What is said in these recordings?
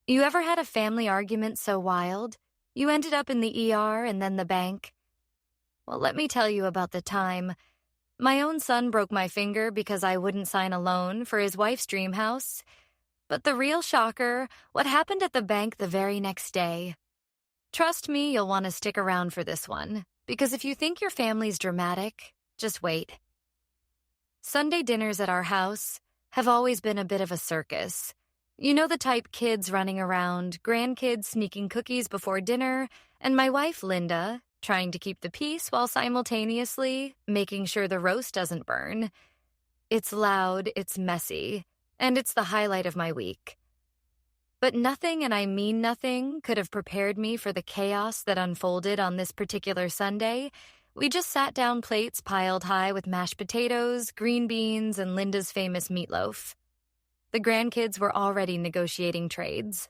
You ever had a family argument so wild, you ended up in the ER and then the bank? Well, let me tell you about the time. My own son broke my finger because I wouldn't sign a loan for his wife's dream house. But the real shocker, what happened at the bank the very next day. Trust me, you'll want to stick around for this one, because if you think your family's dramatic, just wait. Sunday dinners at our house have always been a bit of a circus. You know the type, kids running around, grandkids sneaking cookies before dinner, and my wife, Linda, trying to keep the peace while simultaneously making sure the roast doesn't burn. It's loud, it's messy, and it's the highlight of my week. But nothing, and I mean nothing, could have prepared me for the chaos that unfolded on this particular Sunday. We just sat down, plates piled high with mashed potatoes, green beans, and Linda's famous meatloaf. The grandkids were already negotiating trades.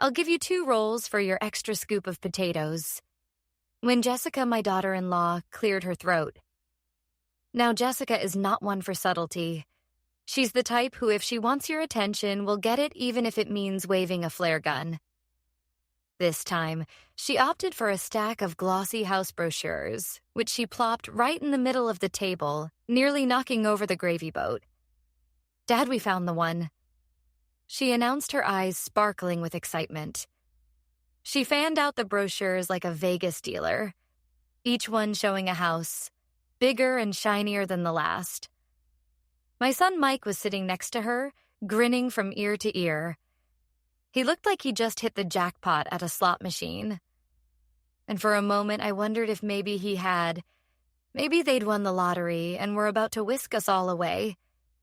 I'll give you 2 rolls for your extra scoop of potatoes. When Jessica, my daughter-in-law, cleared her throat. Now, Jessica is not one for subtlety. She's the type who, if she wants your attention, will get it even if it means waving a flare gun. This time, she opted for a stack of glossy house brochures, which she plopped right in the middle of the table, nearly knocking over the gravy boat. "Dad, we found the one," she announced, her eyes sparkling with excitement. She fanned out the brochures like a Vegas dealer, each one showing a house, bigger and shinier than the last. My son Mike was sitting next to her, grinning from ear to ear. He looked like he just hit the jackpot at a slot machine. And for a moment, I wondered if maybe he had. Maybe they'd won the lottery and were about to whisk us all away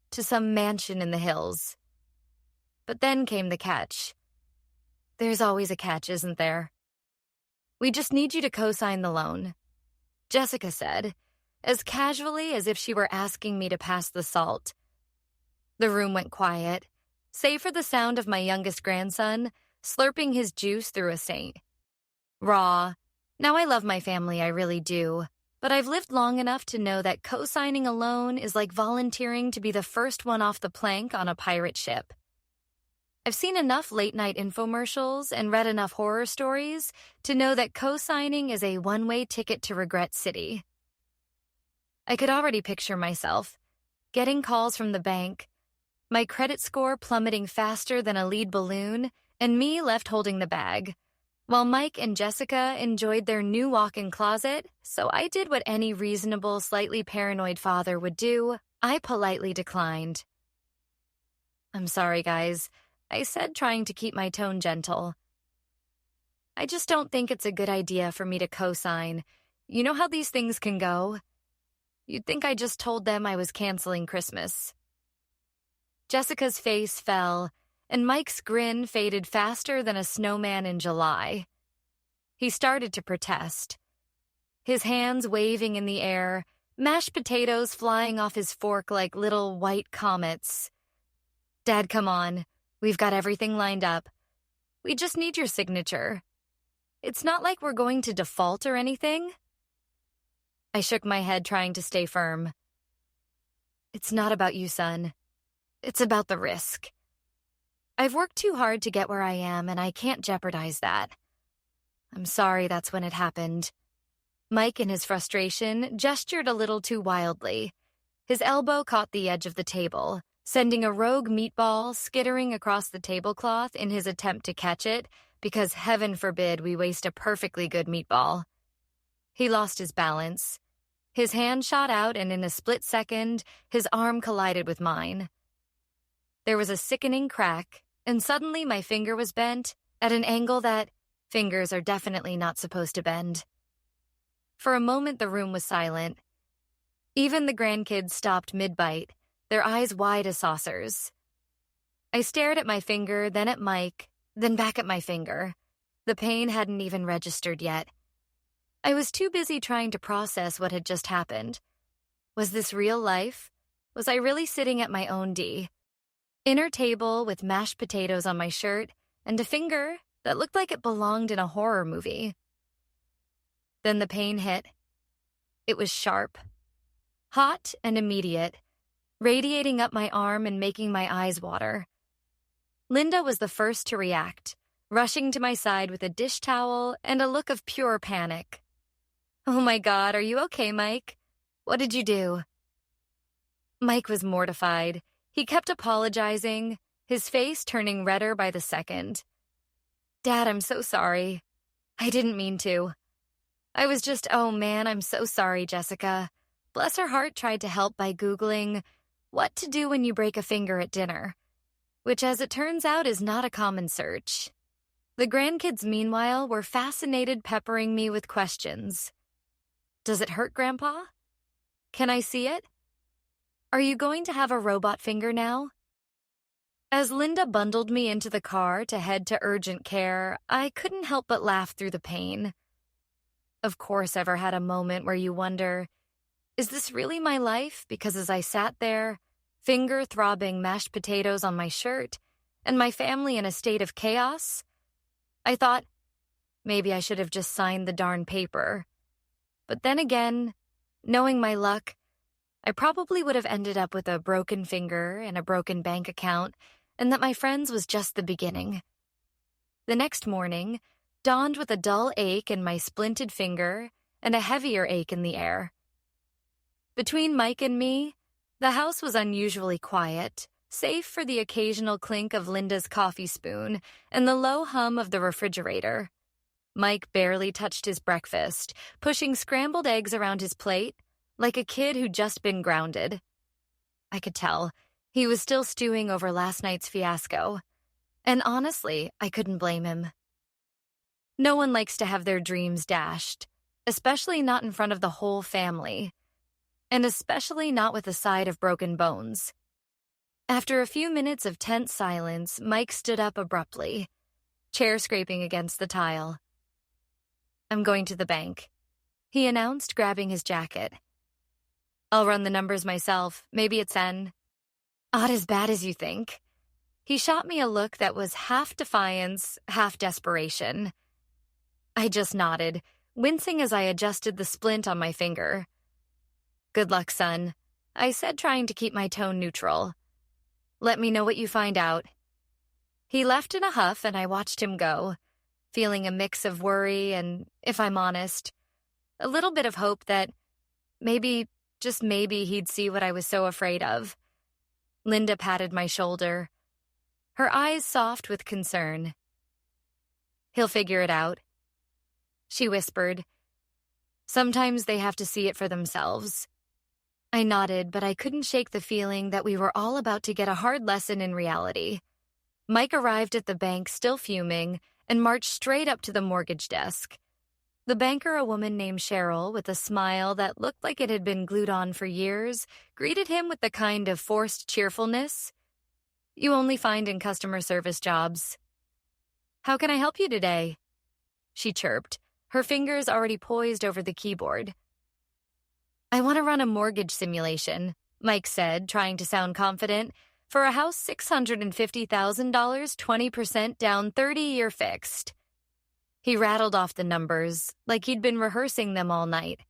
to some mansion in the hills. But then came the catch. There's always a catch, isn't there? "We just need you to co-sign the loan," Jessica said, as casually as if she were asking me to pass the salt. The room went quiet, save for the sound of my youngest grandson slurping his juice through a Saint. Raw. Now, I love my family, I really do. But I've lived long enough to know that co-signing a loan is like volunteering to be the first one off the plank on a pirate ship. I've seen enough late-night infomercials and read enough horror stories to know that co-signing is a one-way ticket to Regret City. I could already picture myself getting calls from the bank, my credit score plummeting faster than a lead balloon, and me left holding the bag, while Mike and Jessica enjoyed their new walk-in closet, so I did what any reasonable, slightly paranoid father would do. I politely declined. "I'm sorry, guys," I said, trying to keep my tone gentle. "I just don't think it's a good idea for me to co-sign. You know how these things can go. You'd think I just told them I was canceling Christmas." Jessica's face fell, and Mike's grin faded faster than a snowman in July. He started to protest, his hands waving in the air, mashed potatoes flying off his fork like little white comets. "Dad, come on. We've got everything lined up. We just need your signature. It's not like we're going to default or anything." I shook my head, trying to stay firm. "It's not about you, son. It's about the risk. I've worked too hard to get where I am, and I can't jeopardize that. I'm sorry that's when it happened." Mike, in his frustration, gestured a little too wildly. His elbow caught the edge of the table, sending a rogue meatball skittering across the tablecloth in his attempt to catch it, because heaven forbid we waste a perfectly good meatball. He lost his balance. His hand shot out, and in a split second, his arm collided with mine. There was a sickening crack, and suddenly my finger was bent at an angle that fingers are definitely not supposed to bend. For a moment, the room was silent. Even the grandkids stopped mid-bite, their eyes wide as saucers. I stared at my finger, then at Mike, then back at my finger. The pain hadn't even registered yet. I was too busy trying to process what had just happened. Was this real life? Was I really sitting at my own inner table with mashed potatoes on my shirt and a finger that looked like it belonged in a horror movie? Then the pain hit. It was sharp, hot and immediate, radiating up my arm and making my eyes water. Linda was the first to react, rushing to my side with a dish towel and a look of pure panic. "Oh my God, are you okay, Mike? What did you do?" Mike was mortified. He kept apologizing, his face turning redder by the second. "Dad, I'm so sorry. I didn't mean to. I was just, oh man, I'm so sorry, Jessica." Bless her heart tried to help by Googling what to do when you break a finger at dinner, which as it turns out is not a common search. The grandkids, meanwhile, were fascinated, peppering me with questions. "Does it hurt, Grandpa? Can I see it? Are you going to have a robot finger now?" As Linda bundled me into the car to head to urgent care, I couldn't help but laugh through the pain. Of course, ever had a moment where you wonder, is this really my life? Because as I sat there, finger-throbbing mashed potatoes on my shirt, and my family in a state of chaos, I thought, maybe I should have just signed the darn paper. But then again, knowing my luck, I probably would have ended up with a broken finger and a broken bank account, and that my friends was just the beginning. The next morning dawned with a dull ache in my splinted finger and a heavier ache in the air. Between Mike and me, the house was unusually quiet, save for the occasional clink of Linda's coffee spoon and the low hum of the refrigerator. Mike barely touched his breakfast, pushing scrambled eggs around his plate like a kid who'd just been grounded. I could tell he was still stewing over last night's fiasco, and honestly, I couldn't blame him. No one likes to have their dreams dashed, especially not in front of the whole family, and especially not with a side of broken bones. After a few minutes of tense silence, Mike stood up abruptly, chair scraping against the tile. "I'm going to the bank," he announced, grabbing his jacket. "I'll run the numbers myself. Maybe it's not as bad as you think." He shot me a look that was half defiance, half desperation. I just nodded, wincing as I adjusted the splint on my finger. "Good luck, son," I said, trying to keep my tone neutral. "Let me know what you find out." He left in a huff, and I watched him go, feeling a mix of worry and, if I'm honest, a little bit of hope that maybe, just maybe, he'd see what I was so afraid of. Linda patted my shoulder, her eyes soft with concern. "He'll figure it out," she whispered. "Sometimes they have to see it for themselves." I nodded, but I couldn't shake the feeling that we were all about to get a hard lesson in reality. Mike arrived at the bank still fuming and marched straight up to the mortgage desk. The banker, a woman named Cheryl, with a smile that looked like it had been glued on for years, greeted him with the kind of forced cheerfulness you only find in customer service jobs. "How can I help you today?" she chirped, her fingers already poised over the keyboard. "I want to run a mortgage simulation," Mike said, trying to sound confident, "for a house $650,000, 20% down, 30-year fixed." He rattled off the numbers like he'd been rehearsing them all night,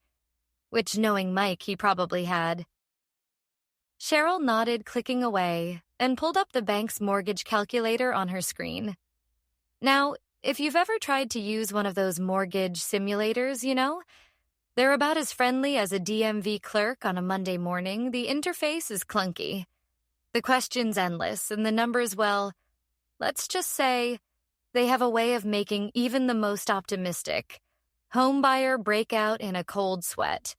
which, knowing Mike, he probably had. Cheryl nodded, clicking away, and pulled up the bank's mortgage calculator on her screen. Now, if you've ever tried to use one of those mortgage simulators, they're about as friendly as a DMV clerk on a Monday morning. The interface is clunky. The questions endless, and the numbers, well, let's just say they have a way of making even the most optimistic homebuyer break out in a cold sweat.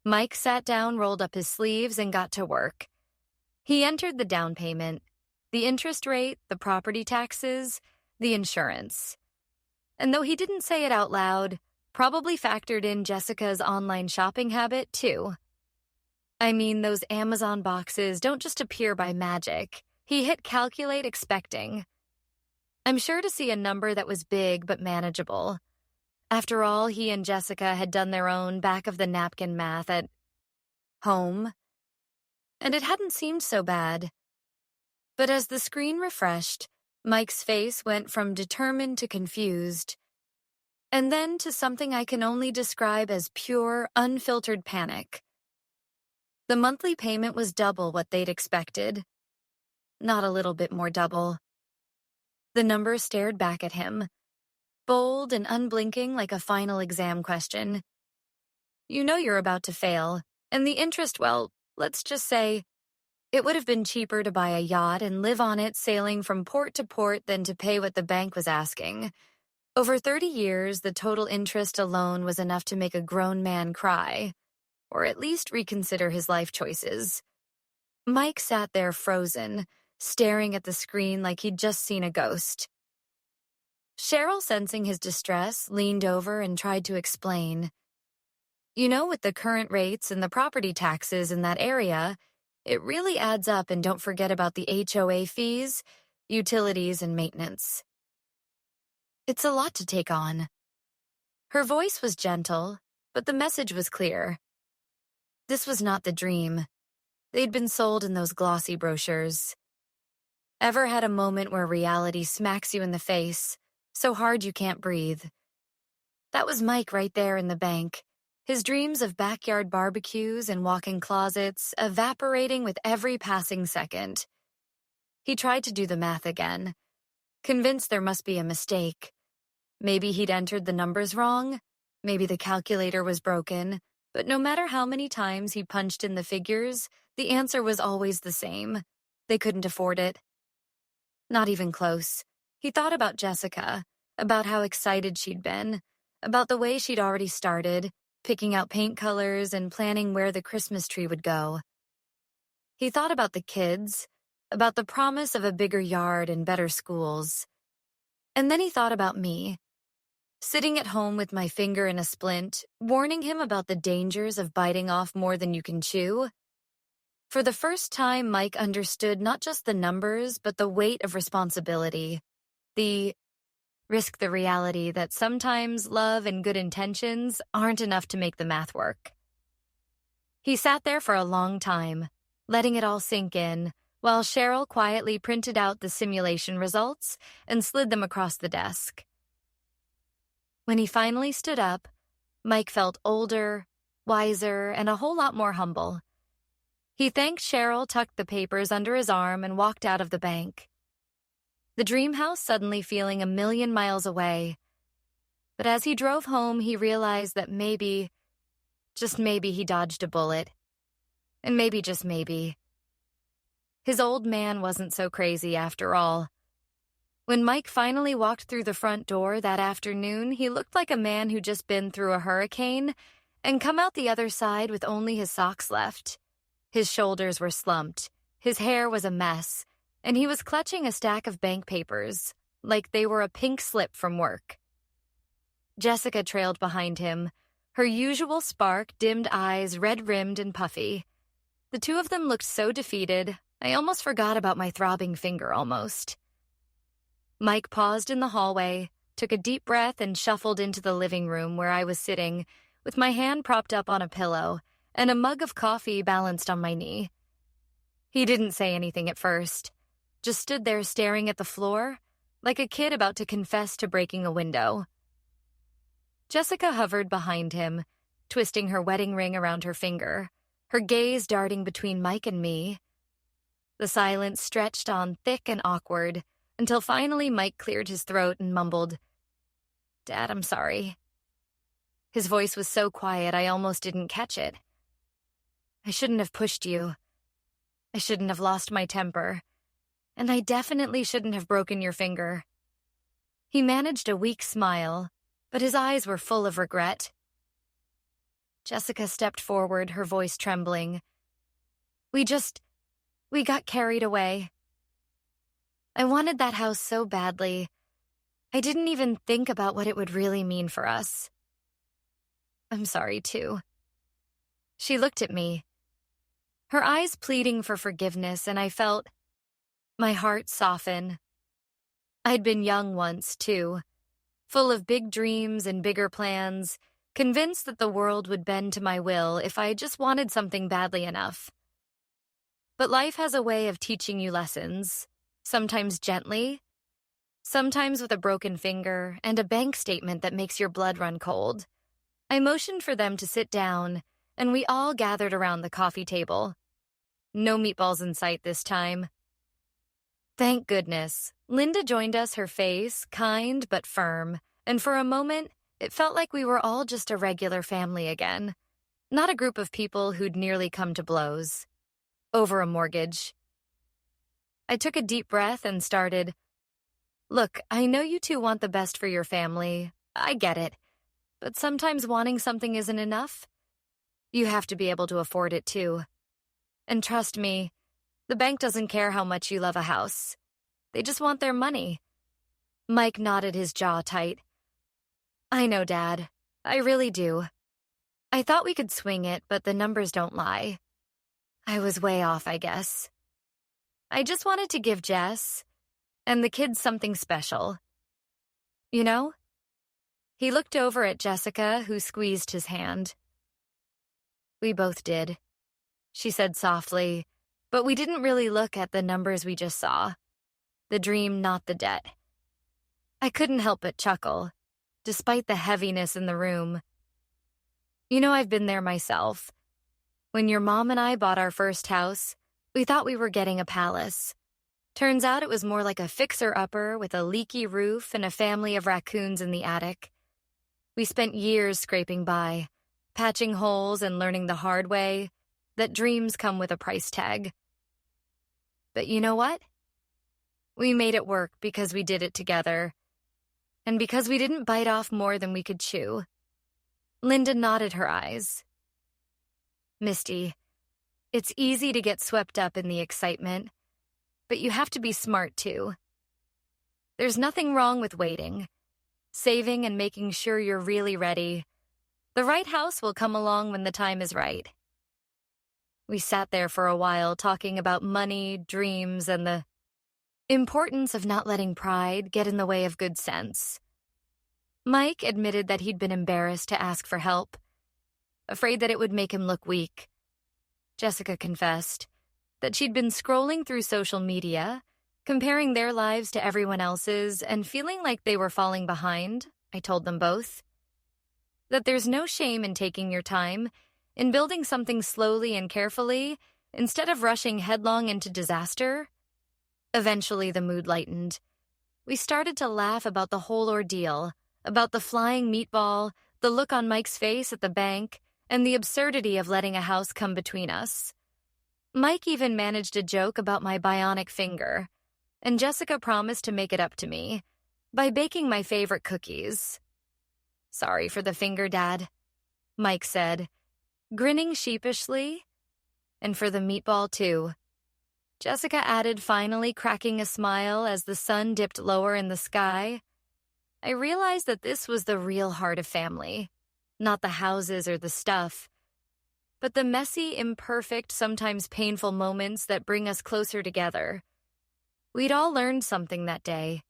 Mike sat down, rolled up his sleeves, and got to work. He entered the down payment, the interest rate, the property taxes, the insurance. And though he didn't say it out loud, probably factored in Jessica's online shopping habit, too. I mean, those Amazon boxes don't just appear by magic. He hit calculate expecting. I'm sure to see a number that was big but manageable. After all, he and Jessica had done their own back-of-the-napkin math at home, and it hadn't seemed so bad. But as the screen refreshed, Mike's face went from determined to confused, and then to something I can only describe as pure, unfiltered panic. The monthly payment was double what they'd expected. not a little bit more double. The number stared back at him, bold and unblinking like a final exam question. You know you're about to fail, and the interest, well, let's just say, it would have been cheaper to buy a yacht and live on it sailing from port to port than to pay what the bank was asking. Over 30 years, the total interest alone was enough to make a grown man cry, or at least reconsider his life choices. Mike sat there frozen, staring at the screen like he'd just seen a ghost. Cheryl, sensing his distress, leaned over and tried to explain. You know, with the current rates and the property taxes in that area, it really adds up, and don't forget about the HOA fees, utilities, and maintenance. It's a lot to take on. Her voice was gentle, but the message was clear. This was not the dream. They'd been sold in those glossy brochures. Ever had a moment where reality smacks you in the face, so hard you can't breathe? That was Mike right there in the bank, his dreams of backyard barbecues and walk-in closets evaporating with every passing second. He tried to do the math again, convinced there must be a mistake. Maybe he'd entered the numbers wrong, maybe the calculator was broken, but no matter how many times he punched in the figures, the answer was always the same. They couldn't afford it. Not even close. He thought about Jessica, about how excited she'd been, about the way she'd already started, picking out paint colors and planning where the Christmas tree would go. He thought about the kids, about the promise of a bigger yard and better schools. And then he thought about me, sitting at home with my finger in a splint, warning him about the dangers of biting off more than you can chew. For the first time, Mike understood not just the numbers, but the weight of responsibility. Risk the reality that sometimes love and good intentions aren't enough to make the math work. He sat there for a long time, letting it all sink in, while Cheryl quietly printed out the simulation results and slid them across the desk. When he finally stood up, Mike felt older, wiser, and a whole lot more humble. He thanked Cheryl, tucked the papers under his arm, and walked out of the bank. The dream house suddenly feeling a million miles away. But as he drove home, he realized that maybe, just maybe, he dodged a bullet. And maybe, just maybe, his old man wasn't so crazy after all. When Mike finally walked through the front door that afternoon, he looked like a man who'd just been through a hurricane and come out the other side with only his socks left. His shoulders were slumped, his hair was a mess, and he was clutching a stack of bank papers, like they were a pink slip from work. Jessica trailed behind him, her usual spark, dimmed eyes, red-rimmed and puffy. The two of them looked so defeated, I almost forgot about my throbbing finger almost. Mike paused in the hallway, took a deep breath, and shuffled into the living room where I was sitting, with my hand propped up on a pillow and a mug of coffee balanced on my knee. He didn't say anything at first, just stood there staring at the floor, like a kid about to confess to breaking a window. Jessica hovered behind him, twisting her wedding ring around her finger, her gaze darting between Mike and me. The silence stretched on thick and awkward, until finally Mike cleared his throat and mumbled, "Dad, I'm sorry." His voice was so quiet I almost didn't catch it. "I shouldn't have pushed you. I shouldn't have lost my temper. And I definitely shouldn't have broken your finger." He managed a weak smile, but his eyes were full of regret. Jessica stepped forward, her voice trembling. We got carried away. I wanted that house so badly. I didn't even think about what it would really mean for us. I'm sorry, too." She looked at me, her eyes pleading for forgiveness, and I felt my heart soften. I'd been young once, too, full of big dreams and bigger plans, convinced that the world would bend to my will if I just wanted something badly enough. But life has a way of teaching you lessons, sometimes gently, sometimes with a broken finger and a bank statement that makes your blood run cold. I motioned for them to sit down, and we all gathered around the coffee table. No meatballs in sight this time. Thank goodness. Linda joined us, her face kind but firm, and for a moment, it felt like we were all just a regular family again, not a group of people who'd nearly come to blows over a mortgage. I took a deep breath and started, "Look, I know you two want the best for your family. I get it. But sometimes wanting something isn't enough. You have to be able to afford it too. And trust me, the bank doesn't care how much you love a house. They just want their money." Mike nodded his jaw tight. "I know, Dad. I really do. I thought we could swing it, but the numbers don't lie. I was way off, I guess. I just wanted to give Jess and the kids something special. You know?" He looked over at Jessica, who squeezed his hand. "We both did," she said softly, but we didn't really look at the numbers we just saw. The dream, not the debt. I couldn't help but chuckle, despite the heaviness in the room. You know, I've been there myself. When your mom and I bought our first house, we thought we were getting a palace. Turns out it was more like a fixer-upper with a leaky roof and a family of raccoons in the attic. We spent years scraping by, patching holes and learning the hard way that dreams come with a price tag. But you know what? We made it work because we did it together, and because we didn't bite off more than we could chew. Linda nodded her eyes. "Misty, it's easy to get swept up in the excitement, but you have to be smart too. There's nothing wrong with waiting, saving and making sure you're really ready. The right house will come along when the time is right." We sat there for a while talking about money, dreams, and the importance of not letting pride get in the way of good sense. Mike admitted that he'd been embarrassed to ask for help, afraid that it would make him look weak. Jessica confessed that she'd been scrolling through social media, comparing their lives to everyone else's and feeling like they were falling behind. I told them both that there's no shame in taking your time, in building something slowly and carefully, instead of rushing headlong into disaster. Eventually, the mood lightened. We started to laugh about the whole ordeal, about the flying meatball, the look on Mike's face at the bank, and the absurdity of letting a house come between us. Mike even managed a joke about my bionic finger, and Jessica promised to make it up to me by baking my favorite cookies. "Sorry for the finger, Dad," Mike said, grinning sheepishly. "And for the meatball, too," Jessica added, finally cracking a smile as the sun dipped lower in the sky. I realized that this was the real heart of family, not the houses or the stuff, but the messy, imperfect, sometimes painful moments that bring us closer together. We'd all learned something that day.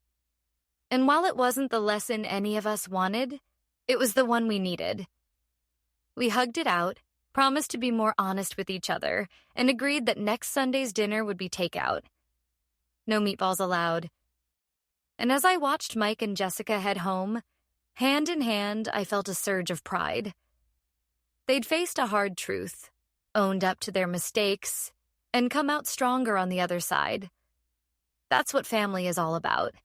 And while it wasn't the lesson any of us wanted, it was the one we needed. We hugged it out, promised to be more honest with each other, and agreed that next Sunday's dinner would be takeout. No meatballs allowed. And as I watched Mike and Jessica head home, hand in hand, I felt a surge of pride. They'd faced a hard truth, owned up to their mistakes, and come out stronger on the other side. That's what family is all about.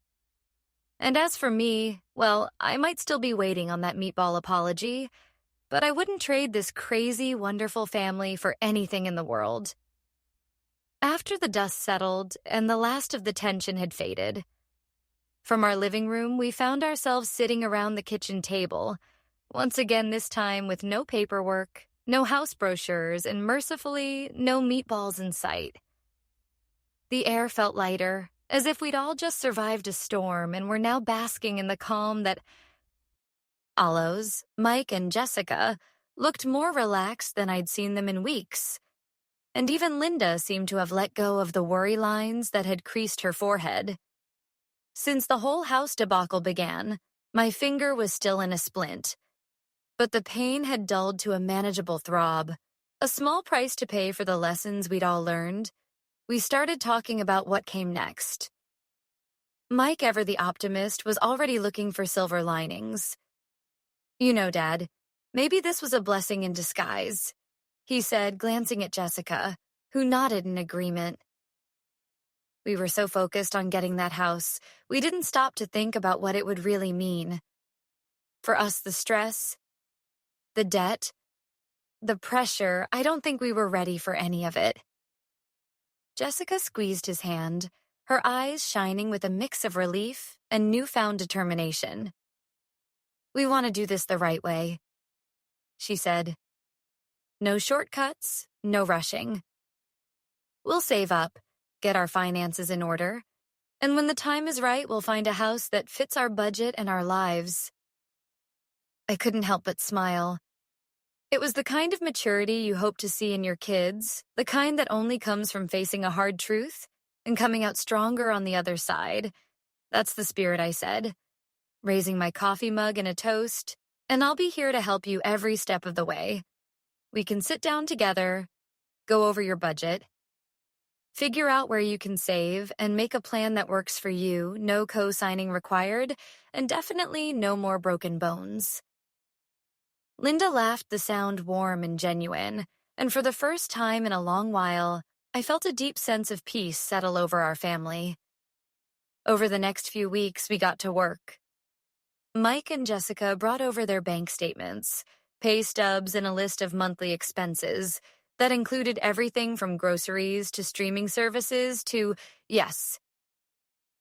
And as for me, well, I might still be waiting on that meatball apology, but I wouldn't trade this crazy, wonderful family for anything in the world. After the dust settled and the last of the tension had faded, from our living room, we found ourselves sitting around the kitchen table, once again this time with no paperwork, no house brochures, and mercifully, no meatballs in sight. The air felt lighter, as if we'd all just survived a storm and were now basking in the calm that Allos, Mike, and Jessica looked more relaxed than I'd seen them in weeks, and even Linda seemed to have let go of the worry lines that had creased her forehead. Since the whole house debacle began, my finger was still in a splint, but the pain had dulled to a manageable throb, a small price to pay for the lessons we'd all learned. We started talking about what came next. Mike, ever the optimist, was already looking for silver linings. "You know, Dad, maybe this was a blessing in disguise," he said, glancing at Jessica, who nodded in agreement. We were so focused on getting that house, we didn't stop to think about what it would really mean. For us, the stress, the debt, the pressure, I don't think we were ready for any of it. Jessica squeezed his hand, her eyes shining with a mix of relief and newfound determination. "We want to do this the right way," she said. "No shortcuts, no rushing. We'll save up, get our finances in order, and when the time is right, we'll find a house that fits our budget and our lives." I couldn't help but smile. It was the kind of maturity you hope to see in your kids, the kind that only comes from facing a hard truth and coming out stronger on the other side. "That's the spirit," I said, raising my coffee mug in a toast, "and I'll be here to help you every step of the way. We can sit down together, go over your budget, figure out where you can save, and make a plan that works for you, no co-signing required, and definitely no more broken bones." Linda laughed, the sound warm and genuine, and for the first time in a long while, I felt a deep sense of peace settle over our family. Over the next few weeks, we got to work. Mike and Jessica brought over their bank statements, pay stubs, and a list of monthly expenses that included everything from groceries to streaming services to, yes,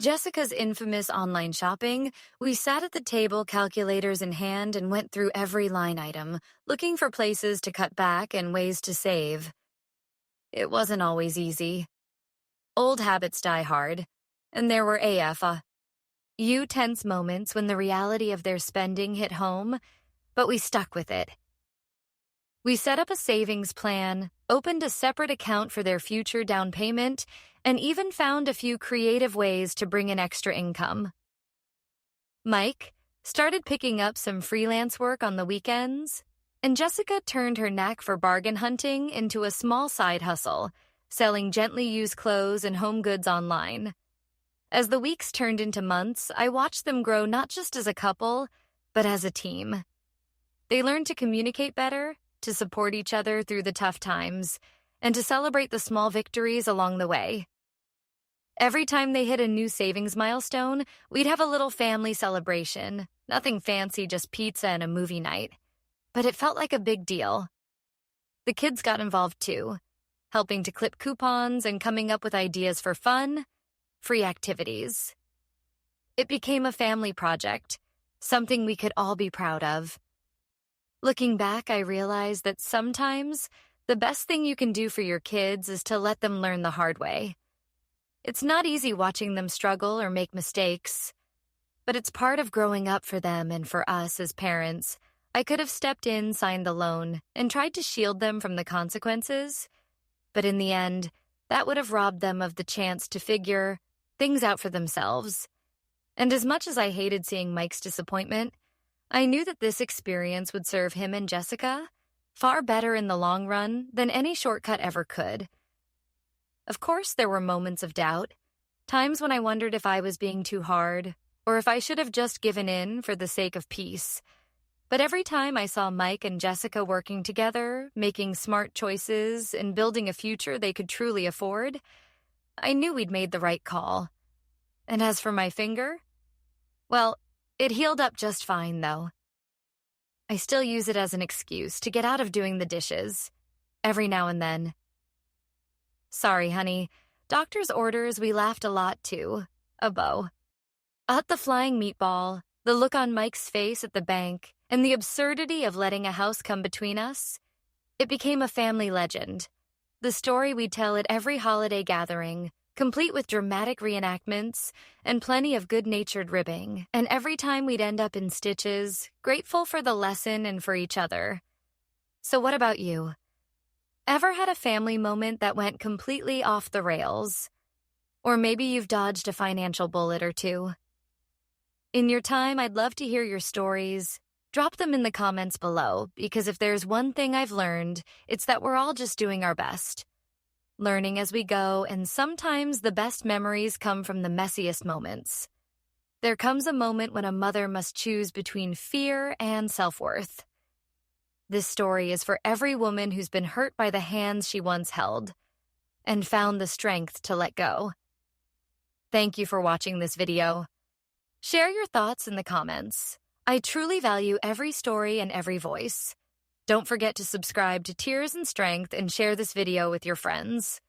Jessica's infamous online shopping. We sat at the table, calculators in hand, and went through every line item, looking for places to cut back and ways to save. It wasn't always easy. Old habits die hard, and there were tense moments when the reality of their spending hit home, but we stuck with it. We set up a savings plan, opened a separate account for their future down payment, and even found a few creative ways to bring in extra income. Mike started picking up some freelance work on the weekends, and Jessica turned her knack for bargain hunting into a small side hustle, selling gently used clothes and home goods online. As the weeks turned into months, I watched them grow not just as a couple, but as a team. They learned to communicate better, to support each other through the tough times, and to celebrate the small victories along the way. Every time they hit a new savings milestone, we'd have a little family celebration. Nothing fancy, just pizza and a movie night. But it felt like a big deal. The kids got involved too, helping to clip coupons and coming up with ideas for fun, free activities. It became a family project, something we could all be proud of. Looking back, I realized that sometimes the best thing you can do for your kids is to let them learn the hard way. It's not easy watching them struggle or make mistakes, but it's part of growing up for them and for us as parents. I could have stepped in, signed the loan, and tried to shield them from the consequences, but in the end, that would have robbed them of the chance to figure things out for themselves. And as much as I hated seeing Mike's disappointment, I knew that this experience would serve him and Jessica far better in the long run than any shortcut ever could. Of course, there were moments of doubt, times when I wondered if I was being too hard, or if I should have just given in for the sake of peace. But every time I saw Mike and Jessica working together, making smart choices, and building a future they could truly afford, I knew we'd made the right call. And as for my finger, well, it healed up just fine, though. I still use it as an excuse to get out of doing the dishes, every now and then. Sorry, honey. Doctor's orders, we laughed a lot, too. A beau. At the flying meatball, the look on Mike's face at the bank, and the absurdity of letting a house come between us, it became a family legend. The story we'd tell at every holiday gathering, complete with dramatic reenactments and plenty of good-natured ribbing, and every time we'd end up in stitches, grateful for the lesson and for each other. So what about you? Ever had a family moment that went completely off the rails? Or maybe you've dodged a financial bullet or two. In your time, I'd love to hear your stories. Drop them in the comments below, because if there's one thing I've learned, it's that we're all just doing our best. Learning as we go, and sometimes the best memories come from the messiest moments. There comes a moment when a mother must choose between fear and self-worth. This story is for every woman who's been hurt by the hands she once held and found the strength to let go. Thank you for watching this video. Share your thoughts in the comments. I truly value every story and every voice. Don't forget to subscribe to Tears and Strength and share this video with your friends.